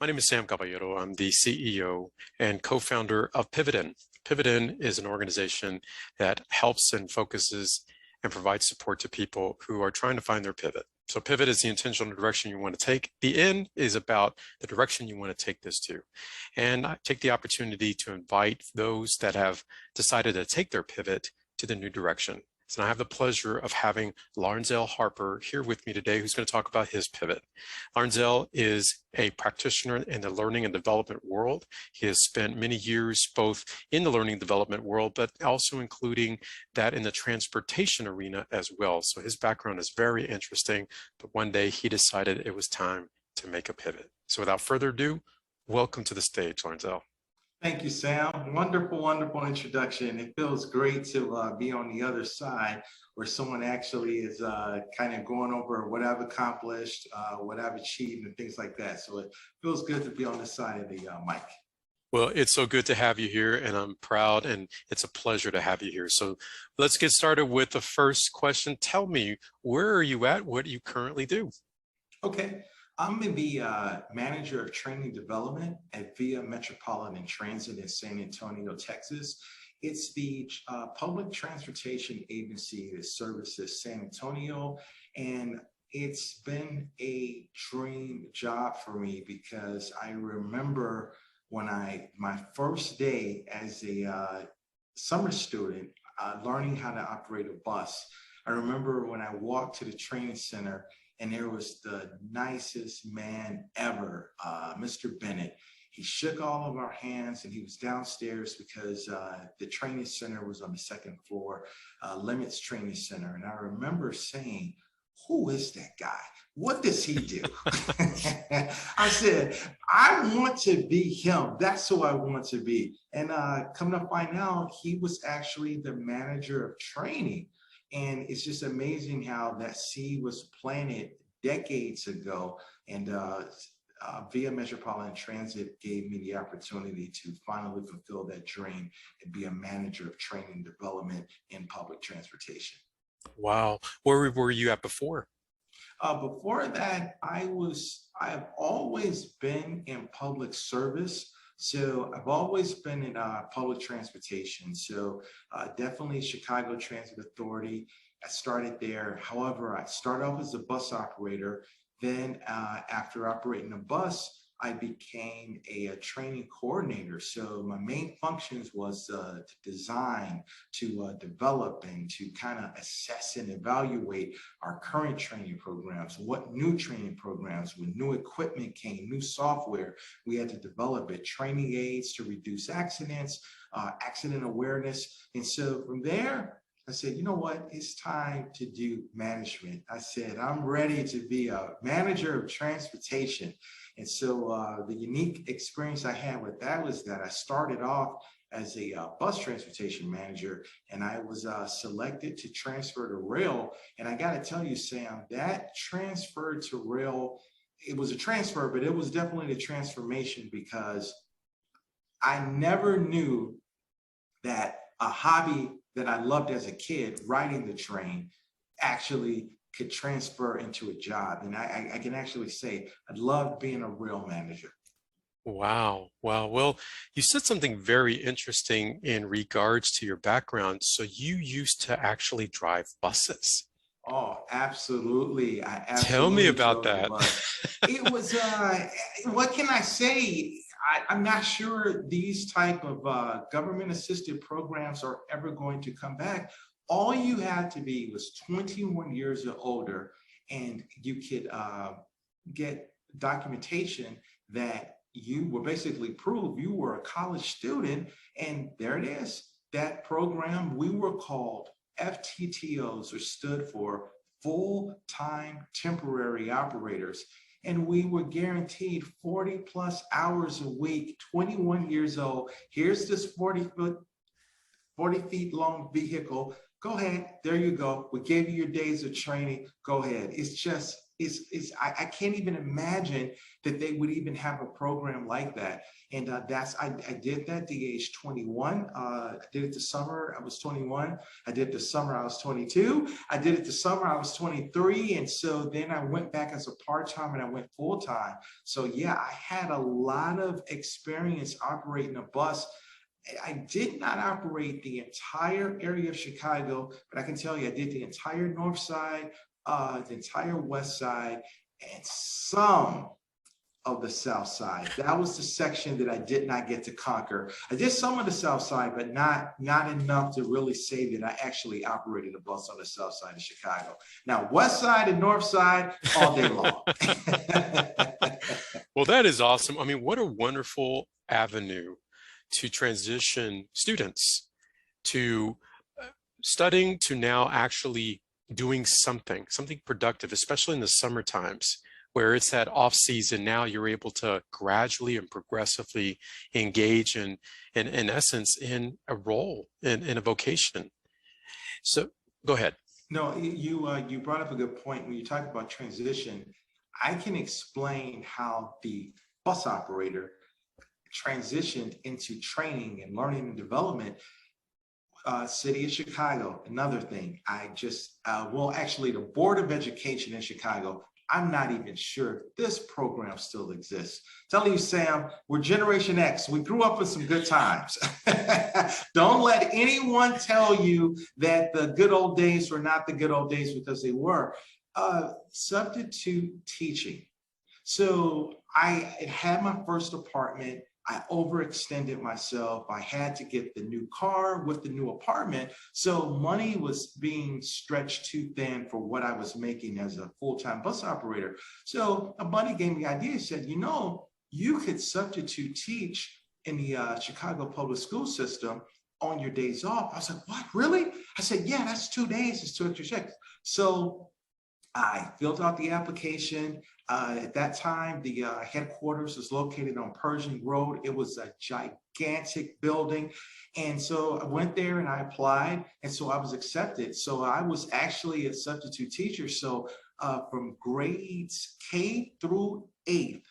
My name is Sam Caballero. I'm the CEO and co-founder of Pivotin. Pivotin is an organization that helps and focuses and provides support to people who are trying to find their pivot. So pivot is the intentional direction you want to take. The end is about the direction you want to take this to. And I take the opportunity to invite those that have decided to take their pivot to the new direction. So I have the pleasure of having Larnzell Harper here with me today, who's going to talk about his pivot. Larnzell is a practitioner in the learning and development world. He has spent many years both in the learning and development world, but also including that in the transportation arena as well. So his background is very interesting, but one day he decided it was time to make a pivot. So without further ado, welcome to the stage, Larnzell. Thank you, Sam. Wonderful, wonderful introduction. It feels great to be on the other side where someone actually is kind of going over what I've accomplished, what I've achieved, and things like that. So it feels good to be on this side of the mic. Well, it's so good to have you here, and I'm proud, and it's a pleasure to have you here. So let's get started with the first question. Tell me, where are you at? What do you currently do? Okay. I'm the manager of training development at Via Metropolitan Transit in San Antonio, Texas. It's the public transportation agency that services San Antonio, and it's been a dream job for me because I remember when my first day as a summer student learning how to operate a bus. I remember when I walked to the training center and there was the nicest man ever, Mr. Bennett. He shook all of our hands and he was downstairs because the training center was on the second floor, Limits Training Center. And I remember saying, who is that guy? What does he do? I said, I want to be him. That's who I want to be. And coming to find out, he was actually the manager of training. And it's just amazing how that seed was planted decades ago. And Via Metropolitan Transit gave me the opportunity to finally fulfill that dream and be a manager of training and development in public transportation. Wow. Where were you at before? Before that, I've always been in public service. So I've always been in public transportation. So definitely Chicago Transit Authority. I started there. However, I started off as a bus operator. Then after operating a bus, I became a training coordinator. So my main functions was to design, to develop, and to kind of assess and evaluate our current training programs. What new training programs, when new equipment came, new software, we had to develop it, training aids to reduce accidents, accident awareness. And so from there, I said, you know what, it's time to do management. I said, I'm ready to be a manager of transportation. And so the unique experience I had with that was that I started off as a bus transportation manager, and I was selected to transfer to rail. And I got to tell you, Sam, that transfer to rail, it was a transfer, but it was definitely a transformation because I never knew that a hobby that I loved as a kid, riding the train, actually could transfer into a job. And I can actually say I loved being a rail manager. Wow. Wow. Well, you said something very interesting in regards to your background. So you used to actually drive buses. Oh, absolutely. I Tell me absolutely about drove the that. bus. It was, what can I say? I'm not sure these type of government-assisted programs are ever going to come back. All you had to be was 21 years or older, and you could get documentation that you were basically prove you were a college student, and there it is. That program, we were called FTTOs, or stood for full-time temporary operators. And we were guaranteed 40 plus hours a week, 21 years old. Here's this 40 feet long vehicle. Go ahead, there you go. We gave you your days of training. Go ahead. It's just I can't even imagine that they would even have a program like that. And I did that the age 21. I did it the summer I was 21. I did it the summer I was 22. I did it the summer I was 23. And so then I went back as a part-time and I went full-time. So yeah, I had a lot of experience operating a bus. I did not operate the entire area of Chicago, but I can tell you I did the entire north side, the entire west side, and some of the south side. That was the section that I did not get to conquer. I did some of the south side, but not enough to really say that I actually operated a bus on the south side of Chicago. Now, west side and north side, all day long. Well, that is awesome. I mean, what a wonderful avenue to transition students to studying to now actually doing something productive, especially in the summer times where it's that off season. Now you're able to gradually and progressively engage in essence, in a role, in a vocation. So go ahead. No, you brought up a good point. When you talk about transition, I can explain how the bus operator transitioned into training and learning and development. City of Chicago, another thing. Actually, the Board of Education in Chicago, I'm not even sure if this program still exists. Telling you, Sam, we're Generation X. We grew up with some good times. Don't let anyone tell you that the good old days were not the good old days, because they were. Substitute teaching. So I had my first apartment. I overextended myself. I had to get the new car with the new apartment. So money was being stretched too thin for what I was making as a full-time bus operator. So a buddy gave me the idea. He said, you know, you could substitute teach in the Chicago public school system on your days off. I was like, what, really? I said, yeah, that's 2 days. It's 2 extra checks. So I filled out the application. At that time, the headquarters was located on Pershing Road. It was a gigantic building. And so I went there and I applied. And so I was accepted. So I was actually a substitute teacher. So from grades K through 8th,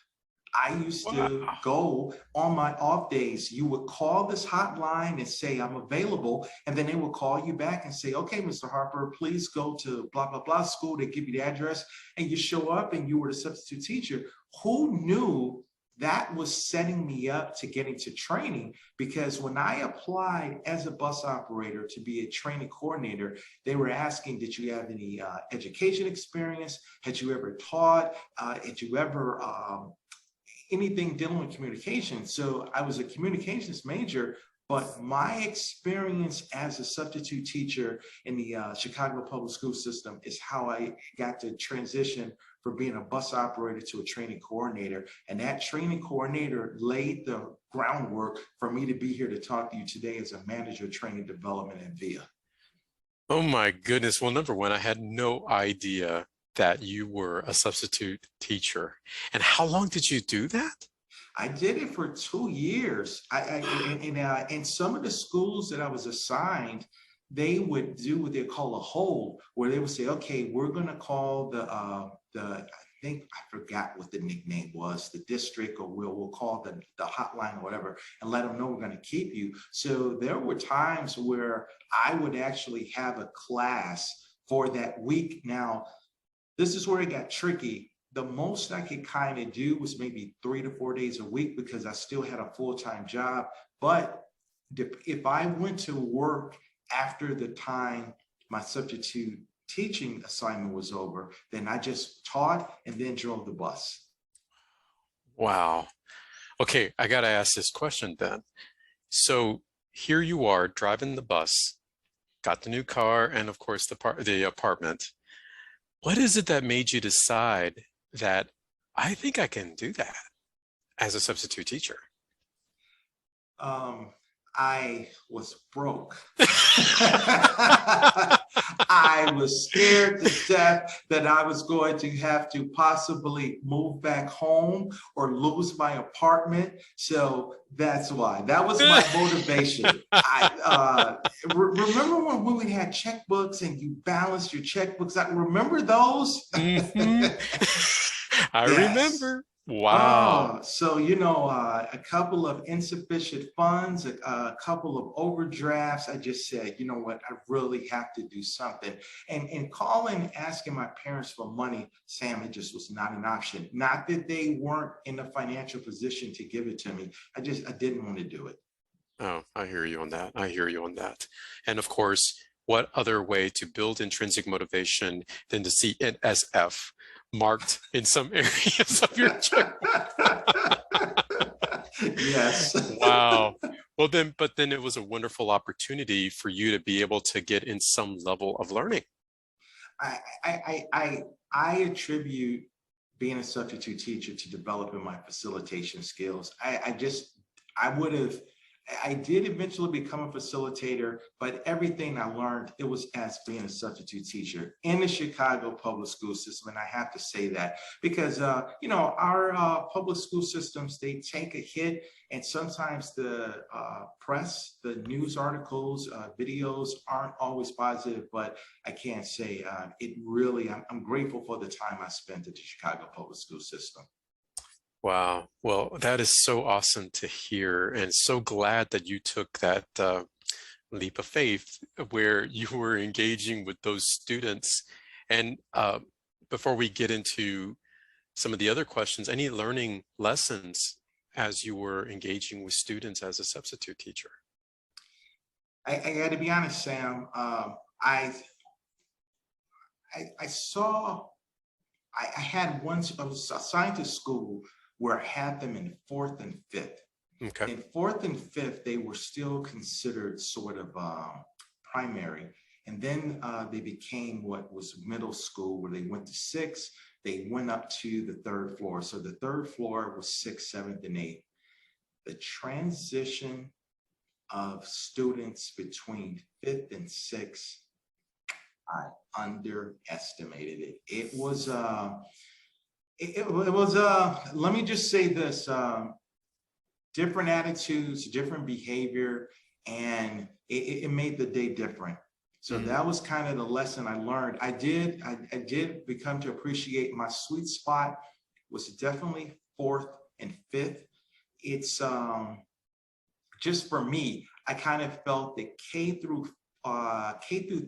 I used to go on my off days. You would call this hotline and say, I'm available. And then they would call you back and say, okay, Mr. Harper, please go to blah, blah, blah school. They give you the address and you show up and you were the substitute teacher. Who knew that was setting me up to get into training? Because when I applied as a bus operator to be a training coordinator, they were asking, did you have any education experience? Had you ever taught? Had you ever anything dealing with communication? So I was a communications major, but my experience as a substitute teacher in the Chicago public school system is how I got to transition from being a bus operator to a training coordinator. And that training coordinator laid the groundwork for me to be here to talk to you today as a manager of training development at VIA. Oh my goodness. Well, number one, I had no idea that you were a substitute teacher. And how long did you do that? I did it for 2 years. In some of the schools that I was assigned, they would do what they call a hold, where they would say, okay, we're going to call I think I forgot what the nickname was, the district, or we'll call the hotline or whatever, and let them know we're going to keep you. So there were times where I would actually have a class for that week. Now, this is where it got tricky. The most I could kind of do was maybe 3 to 4 days a week because I still had a full-time job. But if I went to work after the time my substitute teaching assignment was over, then I just taught and then drove the bus. Wow. Okay, I got to ask this question then. So here you are driving the bus, got the new car, and of course the apartment. What is it that made you decide that I think I can do that as a substitute teacher? I was broke. I was scared to death that I was going to have to possibly move back home or lose my apartment. So that's why. That was my motivation. I remember when we had checkbooks and you balanced your checkbooks. I remember those. Mm-hmm. I Yes. remember. Wow. Oh, so a couple of insufficient funds, a couple of overdrafts. I just said, you know what, I really have to do something. And calling, asking my parents for money, Sam, it just was not an option. Not that they weren't in a financial position to give it to me. I didn't want to do it. Oh, I hear you on that. I hear you on that. And of course, what other way to build intrinsic motivation than to see NSF marked in some areas of your check? Yes. Wow. Well, but then it was a wonderful opportunity for you to be able to get in some level of learning. I, I attribute being a substitute teacher to developing my facilitation skills. I would have, I did eventually become a facilitator, but everything I learned, it was as being a substitute teacher in the Chicago public school system. And I have to say that because, our public school systems, they take a hit, and sometimes the press, the news articles, videos aren't always positive, but I can't say it really, I'm grateful for the time I spent at the Chicago public school system. Wow. Well, that is so awesome to hear, and so glad that you took that leap of faith where you were engaging with those students. And before we get into some of the other questions, any learning lessons as you were engaging with students as a substitute teacher? I got to be honest, Sam. I saw, I had once, I was assigned to school where I had them in fourth and fifth. Okay. In fourth and fifth, they were still considered sort of primary. And then they became what was middle school, where they went to sixth. They went up to the third floor. So the third floor was sixth, seventh, and eighth. The transition of students between fifth and sixth, I underestimated it. It was let me just say this, different attitudes, different behavior, and it made the day different. So Mm. that was kind of the lesson I learned. I did become to appreciate my sweet spot was definitely fourth and fifth. It's just for me, I kind of felt that K through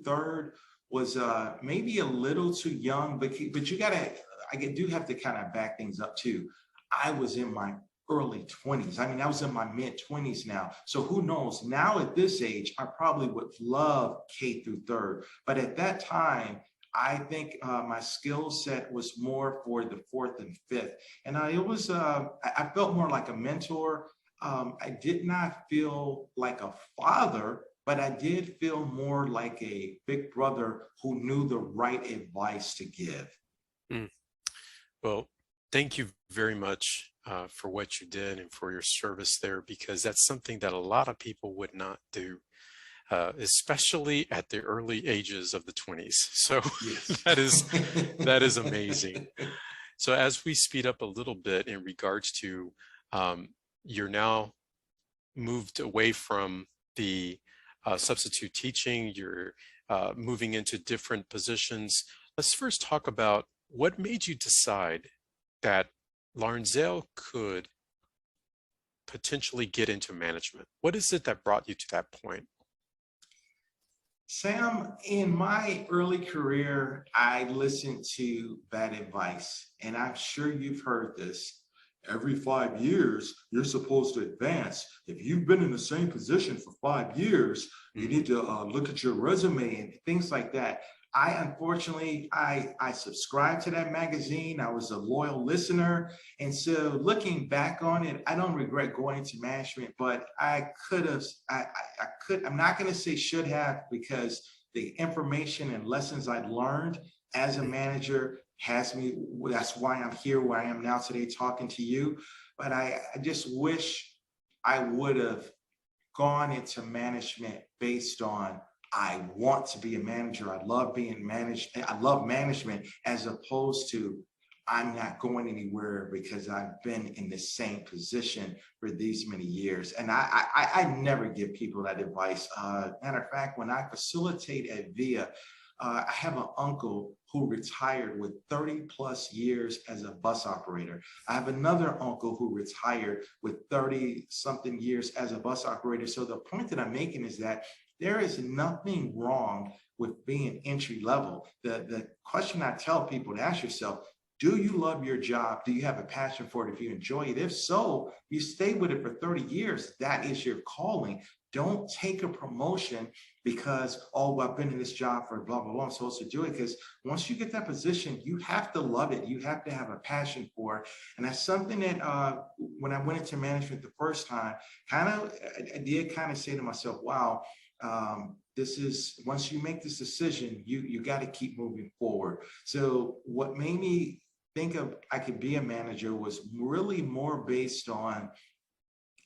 third was maybe a little too young, but you gotta, I do have to kind of back things up too. I was in my early 20s. I mean, I was in my mid 20s now. So who knows? Now at this age, I probably would love K through third. But at that time, I think my skill set was more for the fourth and fifth. And I felt more like a mentor. I did not feel like a father, but I did feel more like a big brother who knew the right advice to give. Mm. Well, thank you very much for what you did and for your service there, because that's something that a lot of people would not do, especially at the early ages of the 20s. So Yes. that is amazing. So as we speed up a little bit in regards to you're now moved away from the substitute teaching, you're moving into different positions. Let's first talk about what made you decide that Larnzell could potentially get into management. What is it that brought you to that point? Sam, in my early career, I listened to bad advice, and I'm sure you've heard this. Every 5 years, you're supposed to advance. If you've been in the same position for 5 years, you need to look at your resume and things like that. Unfortunately, I subscribed to that magazine. I was a loyal listener. And so looking back on it, I don't regret going into management, but I could have, I could, I'm not going to say should have, because the information and lessons I'd learned as a manager has me, that's why I'm here where I am now today talking to you. But I just wish I would have gone into management based on I want to be a manager. I love being managed. I love management, as opposed to I'm not going anywhere because I've been in the same position for these many years. And I never give people that advice. Matter of fact, when I facilitate at VIA, I have an uncle who retired with 30 plus years as a bus operator. I have another uncle who retired with 30 something years as a bus operator. So the point that I'm making is that there is nothing wrong with being entry level. The question I tell people to ask yourself, do you love your job? Do you have a passion for it? If you enjoy it, if so, you stay with it for 30 years. That is your calling. Don't take a promotion because, oh, I've been in this job for blah, blah, blah, I'm supposed to do it. Because once you get that position, you have to love it. You have to have a passion for it. And that's something that when I went into management the first time, I did kind of say to myself, wow, this is, once you make this decision, you got to keep moving forward. So what made me think of I could be a manager was really more based on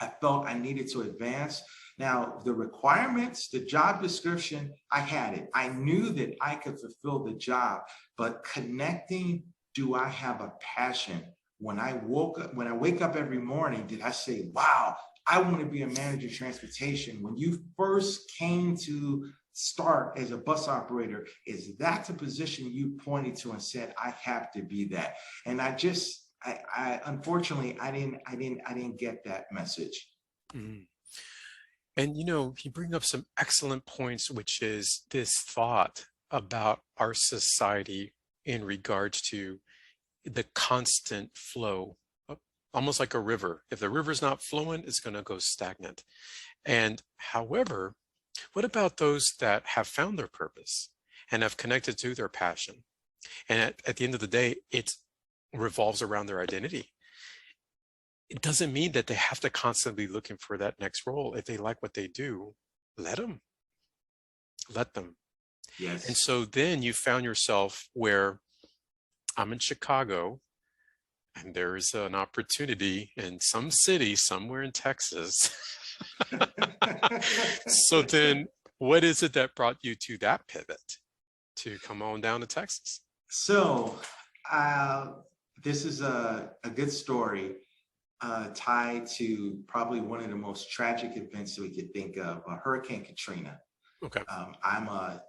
I felt I needed to advance. Now, the requirements, the job description, I had it. I knew that I could fulfill the job, but connecting, do I have a passion? When I wake up every morning, did I say, wow, I want to be a manager of transportation? When you first came to start as a bus operator, is that the position you pointed to and said, I have to be that? And I unfortunately, I didn't get that message. Mhm. And you bring up some excellent points, which is this thought about our society in regards to the constant flow, almost like a river. If the river's not flowing, it's going to go stagnant. And however, what about those that have found their purpose and have connected to their passion? And at the end of the day, it revolves around their identity. It doesn't mean that they have to constantly be looking for that next role. If they like what they do, let them, let them. And Yes. so then you found yourself where I'm in Chicago and there's an opportunity in some city somewhere in Texas. So then what is it that brought you to that pivot to come on down to Texas? So uh, this is a good story tied to probably one of the most tragic events that we could think of, Hurricane Katrina. Okay. I'm a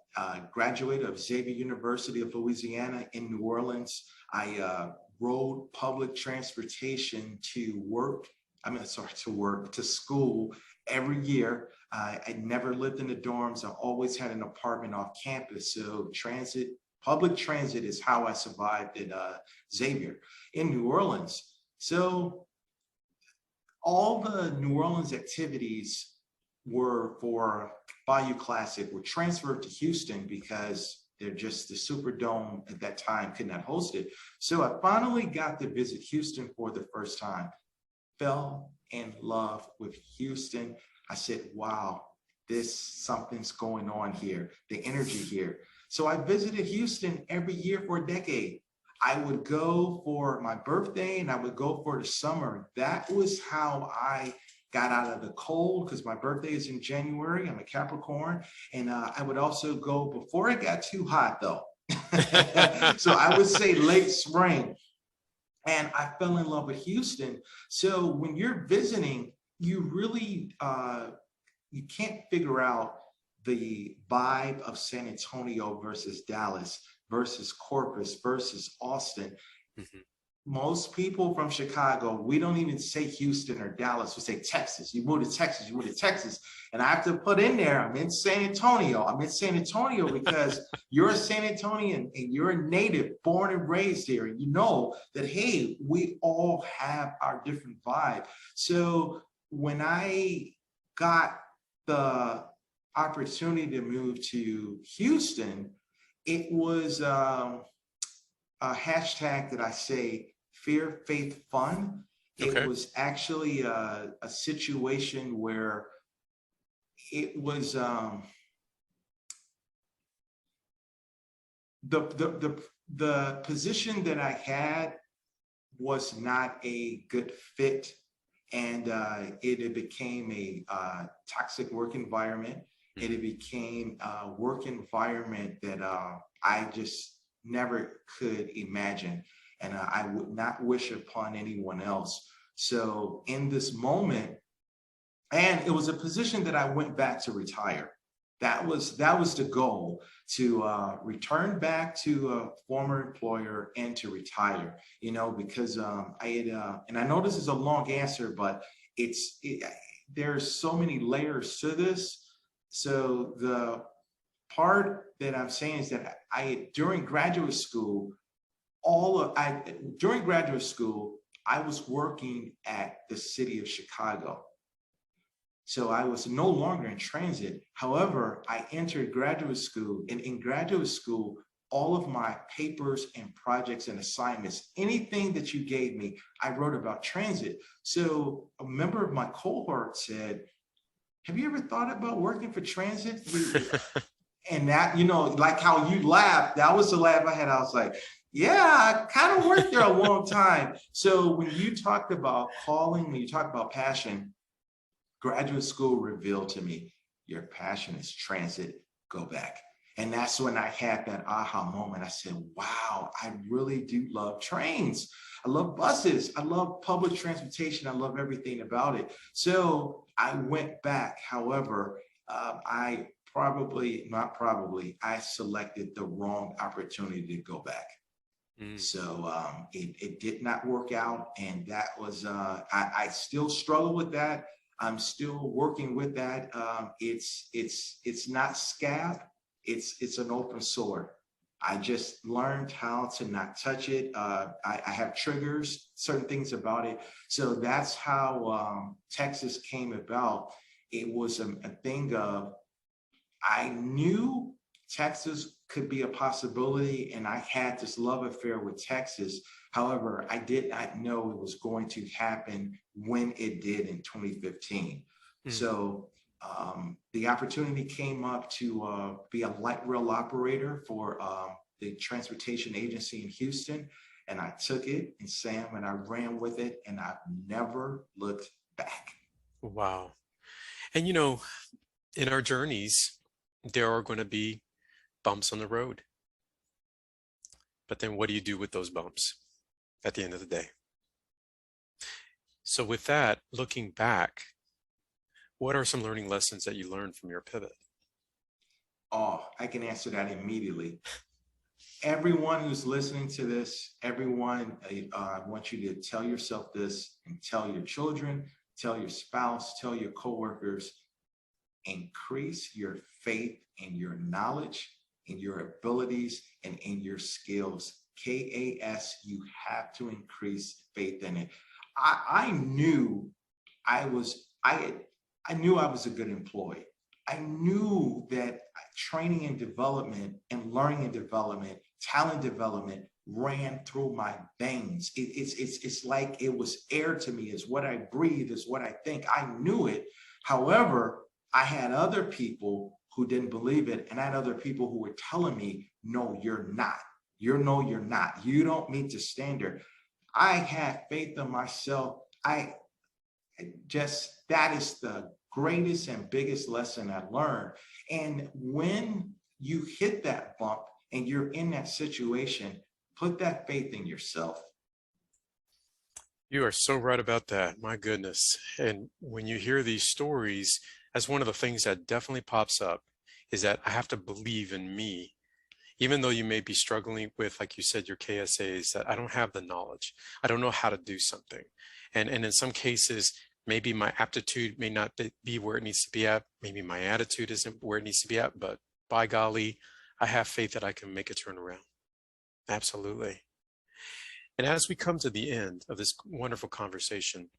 graduate of Xavier University of Louisiana in New Orleans. I rode public transportation to school every year. I never lived in the dorms. I always had an apartment off campus. So public transit is how I survived at Xavier in New Orleans. So all the New Orleans activities were for Bayou Classic were transferred to Houston because the Superdome at that time could not host it. So I finally got to visit Houston for the first time. Fell in love with Houston. I said, wow, something's going on here, the energy here. So I visited Houston every year for a decade. I would go for my birthday and I would go for the summer. That was how I got out of the cold because my birthday is in January. I'm a Capricorn. And I would also go before it got too hot though. So I would say late spring. And I fell in love with Houston. So when you're visiting, you really, you can't figure out the vibe of San Antonio versus Dallas versus Corpus versus Austin. Mm-hmm. Most people from Chicago, we don't even say Houston or Dallas, we say Texas. You move to Texas, you move to Texas. And I have to put in there, I'm in San Antonio. I'm in San Antonio because you're a San Antonian and you're a native, born and raised here. And you know that, hey, we all have our different vibe. So when I got the opportunity to move to Houston, it was a hashtag that I say, fear, faith, fun. Okay. It was actually a situation where it was the position that I had was not a good fit, and it became a toxic work environment. It became a work environment that I just never could imagine, and I would not wish upon anyone else. So in this moment, and it was a position that I went back to retire. that was the goal, to return back to a former employer and to retire. Because I had, and I know this is a long answer, but there's so many layers to this. So the part that I'm saying is that during graduate school, during graduate school, I was working at the city of Chicago. So I was no longer in transit. However, I entered graduate school, and in graduate school, all of my papers and projects and assignments, anything that you gave me, I wrote about transit. So a member of my cohort said, have you ever thought about working for transit? And that, like how you laughed, that was the laugh I had. I was like, yeah, I kind of worked there a long time. So when you talked about calling, when you talk about passion, graduate school revealed to me, your passion is transit, go back. And that's when I had that aha moment. I said, wow, I really do love trains. I love buses. I love public transportation. I love everything about it. So I went back. However, I selected the wrong opportunity to go back. So it did not work out. And that was, I still struggle with that. I'm still working with that. It's not scab. It's an open sword. I just learned how to not touch it. I have triggers, certain things about it. So that's how Texas came about. It was a thing of, I knew Texas could be a possibility, and I had this love affair with Texas. However, I did not know it was going to happen when it did in 2015. So the opportunity came up to be a light rail operator for the transportation agency in Houston. And I took it, and Sam, and I ran with it, and I've never looked back. Wow. And in our journeys, there are going to be bumps on the road. But then what do you do with those bumps at the end of the day? So with that, looking back, what are some learning lessons that you learned from your pivot? Oh, I can answer that immediately. Everyone who's listening to this, everyone, I want you to tell yourself this, and tell your children, tell your spouse, tell your coworkers, increase your faith in your knowledge, in your abilities, and in your skills. KAS, you have to increase faith in it. I knew I knew I was a good employee. I knew that training and development and learning and development, talent development ran through my veins. It's like it was air to me. It's what I breathe, it's what I think. I knew it. However, I had other people who didn't believe it, and I had other people who were telling me, no, you're not. You're not. You don't meet the standard. I had faith in myself. That is the greatest and biggest lesson I learned. And when you hit that bump and you're in that situation, put that faith in yourself. You are so right about that. My goodness. And when you hear these stories, that's one of the things that definitely pops up, is that I have to believe in me. Even though you may be struggling with, like you said, your KSAs, that I don't have the knowledge. I don't know how to do something. And in some cases, maybe my aptitude may not be where it needs to be at. Maybe my attitude isn't where it needs to be at, but by golly, I have faith that I can make a turnaround. Absolutely. And as we come to the end of this wonderful conversation,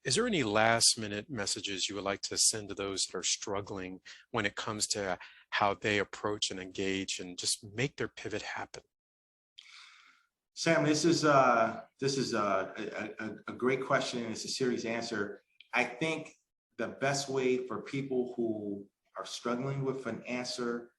is there any last minute messages you would like to send to those that are struggling when it comes to how they approach and engage and just make their pivot happen? Sam, this is a great question, and it's a serious answer. I think the best way for people who are struggling with an answer,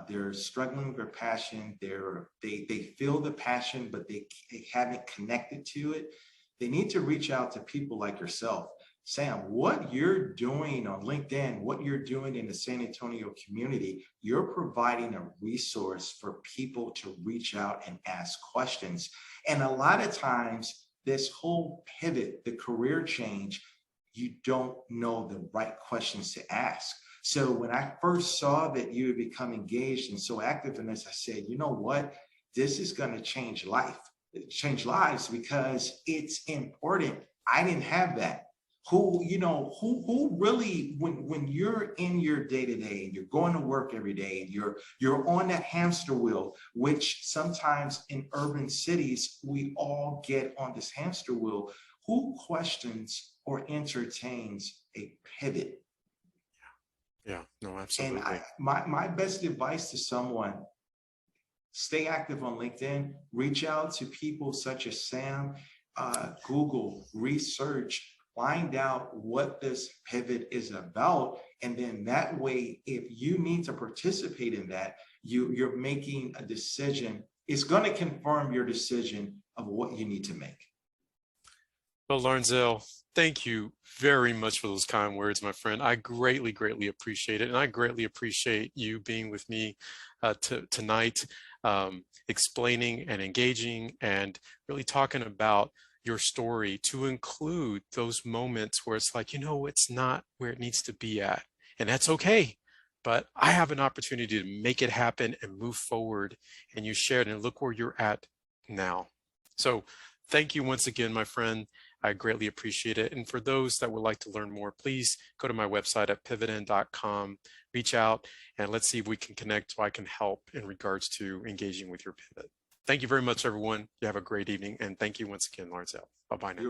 they're struggling with their passion, they feel the passion, but they haven't connected to it. They need to reach out to people like yourself. Sam, what you're doing on LinkedIn, what you're doing in the San Antonio community, you're providing a resource for people to reach out and ask questions. And a lot of times, this whole pivot, the career change, you don't know the right questions to ask. So when I first saw that you had become engaged and so active in this, I said, you know what? This is going to change lives because it's important. I didn't have that. Who really, when you're in your day to day and you're going to work every day and you're on that hamster wheel, which sometimes in urban cities we all get on this hamster wheel. Who questions or entertains a pivot? Yeah, no, And absolutely. my best advice to someone: stay active on LinkedIn, reach out to people such as Sam, Google, research, find out what this pivot is about. And then that way, if you need to participate in that, you're making a decision. It's going to confirm your decision of what you need to make. Well, Larnzell, thank you very much for those kind words, my friend. I greatly, greatly appreciate it. And I greatly appreciate you being with me tonight, explaining and engaging and really talking about your story to include those moments where it's like, it's not where it needs to be at. And that's okay. But I have an opportunity to make it happen and move forward. And you shared, and look where you're at now. So thank you once again, my friend. I greatly appreciate it. And for those that would like to learn more, please go to my website at pivotin.com, reach out, and let's see if we can connect so I can help in regards to engaging with your pivot. Thank you very much, everyone. You have a great evening. And thank you once again, Larnzell. Bye-bye now.